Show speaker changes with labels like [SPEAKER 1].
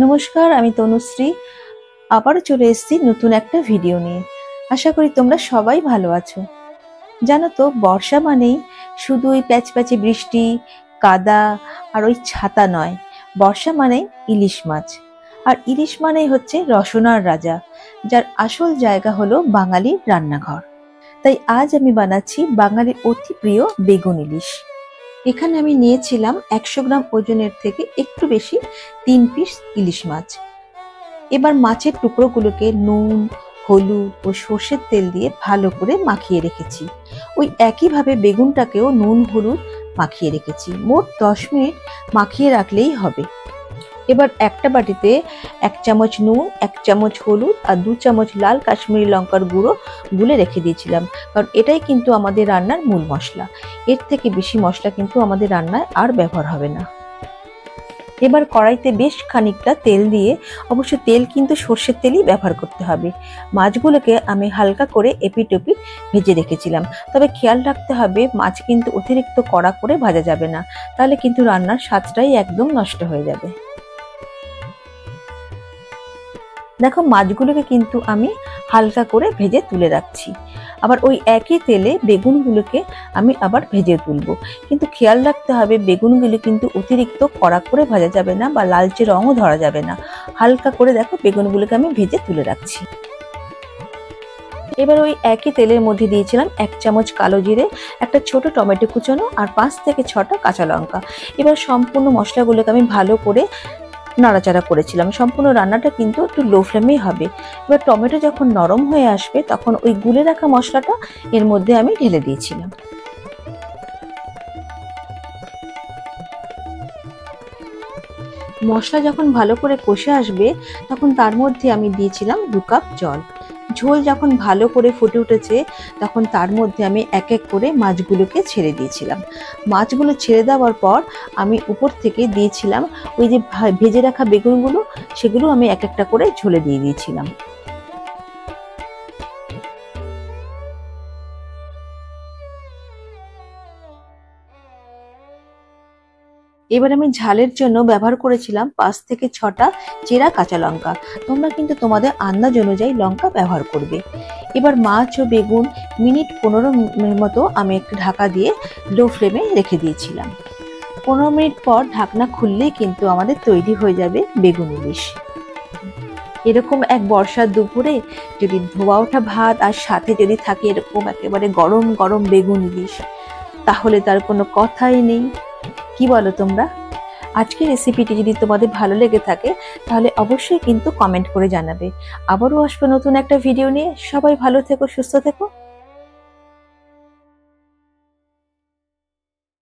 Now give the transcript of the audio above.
[SPEAKER 1] নমস্কার, আমি তনুশ্রী। আবারও চলে এসেছি নতুন একটা ভিডিও নিয়ে। আশা করি তোমরা সবাই ভালো আছো। জানো তো, বর্ষা মানেই শুধু ওই প্যাচপ্যাচে বৃষ্টি, কাদা আর ওই ছাতা নয়। বর্ষা মানেই ইলিশ মাছ। আর ইলিশ মানেই হচ্ছে রসনার রাজা, যার আসল জায়গা হলো বাঙালির রান্নাঘর। তাই আজ আমি বানাচ্ছি বাঙালির অতি প্রিয় বেগুন ইলিশ। এখানে আমি নিয়েছিলাম 100 গ্রাম ওজনের থেকে একটু বেশি 3 পিস ইলিশ মাছ। এবার মাছের টুকরোগুলোকে নুন, হলুদ ও সর্ষের তেল দিয়ে ভালো করে মাখিয়ে রেখেছি। ওই একইভাবে বেগুনটাকেও নুন হলুদ মাখিয়ে রেখেছি। মোট 10 মিনিট মাখিয়ে রাখলেই হবে। এবার একটা বাটিতে 1 চামচ নুন, 1 চামচ হলুদ আর 2 চামচ লাল কাশ্মীরি লঙ্কার গুঁড়ো গুলে রেখে দিয়েছিলাম, কারণ এটাই কিন্তু আমাদের রান্নার মূল মশলা। এর থেকে বেশি মশলা কিন্তু আমাদের রান্নায় আর ব্যবহার হবে না। এবার কড়াইতে বেশ খানিকটা তেল দিয়ে, অবশ্য তেল কিন্তু সর্ষের তেলই ব্যবহার করতে হবে। মাছগুলোকে আমি হালকা করে এপিট ওপিট ভেজে রেখেছিলাম। তবে খেয়াল রাখতে হবে, মাছ কিন্তু অতিরিক্ত কড়া করে ভাজা যাবে না, তাহলে কিন্তু রান্নার স্বাদটাই একদম নষ্ট হয়ে যাবে। দেখো, মাছগুলোকে কিন্তু আমি হালকা করে ভেজে তুলে রাখছি। আবার ওই একই তেলে বেগুনগুলোকে আমি আবার ভেজে তুলবো। কিন্তু খেয়াল রাখতে হবে, বেগুনগুলো কিন্তু অতিরিক্ত কড়া করে ভাজা যাবে না বা লালচে রঙও ধরা যাবে না। হালকা করে দেখো, বেগুনগুলোকে আমি ভেজে তুলে রাখছি। এবার ওই একই তেলের মধ্যে দিয়েছিলাম 1 চামচ কালো জিরে, একটা ছোট টমেটো কুচানো আর 5 থেকে 6টা কাঁচা লঙ্কা। এবার সম্পূর্ণ মশলাগুলোকে আমি ভালো করে নাড়াচাড়া করেছিলাম। সম্পূর্ণ রান্নাটা কিন্তু একটু লো ফ্লেমেই হবে। এবার টমেটো যখন নরম হয়ে আসবে, তখন ওই গুলে রাখা মশলাটা এর মধ্যে আমি ঢেলে দিয়েছিলাম। মশলা যখন ভালো করে কষে আসবে, তখন তার মধ্যে আমি দিয়েছিলাম 2 কাপ জল। ঝোল যখন ভালো করে ফুটে উঠেছে, তখন তার মধ্যে আমি এক এক করে মাছগুলোকে ছেড়ে দিয়েছিলাম। মাছগুলো ছেড়ে দেওয়ার পর আমি উপর থেকে দিয়েছিলাম ওই যে ভেজে রাখা বেগুনগুলো, সেগুলো আমি এক একটা করে ঝোলে দিয়ে দিয়েছিলাম। এবার আমি ঝালের জন্য ব্যবহার করেছিলাম 5 থেকে 6টা চেরা কাঁচা লঙ্কা। তোমরা কিন্তু তোমাদের আন্দাজ অনুযায়ী লঙ্কা ব্যবহার করবে। এবার মাছ ও বেগুন মিনিট 15 মতো আমি একটু ঢাকা দিয়ে লো ফ্লেমে রেখে দিয়েছিলাম। 15 মিনিট পর ঢাকনা খুললেই কিন্তু আমাদের তৈরি হয়ে যাবে বেগুন ইলিশ। এরকম এক বর্ষার দুপুরে যদি ধোয়া ওঠা ভাত আর সাথে যদি থাকে এরকম একেবারে গরম গরম বেগুন ইলিশ, তাহলে তার কোনো কথাই নেই। কি বলো তোমরা? আজকের রেসিপিটি যদি তোমাদের ভালো লেগে থাকে, তাহলে অবশ্যই কিন্তু কমেন্ট করে জানাবে। আবারও আসবো নতুন একটা ভিডিও নিয়ে। সবাই ভালো থেকো, সুস্থ থেকো।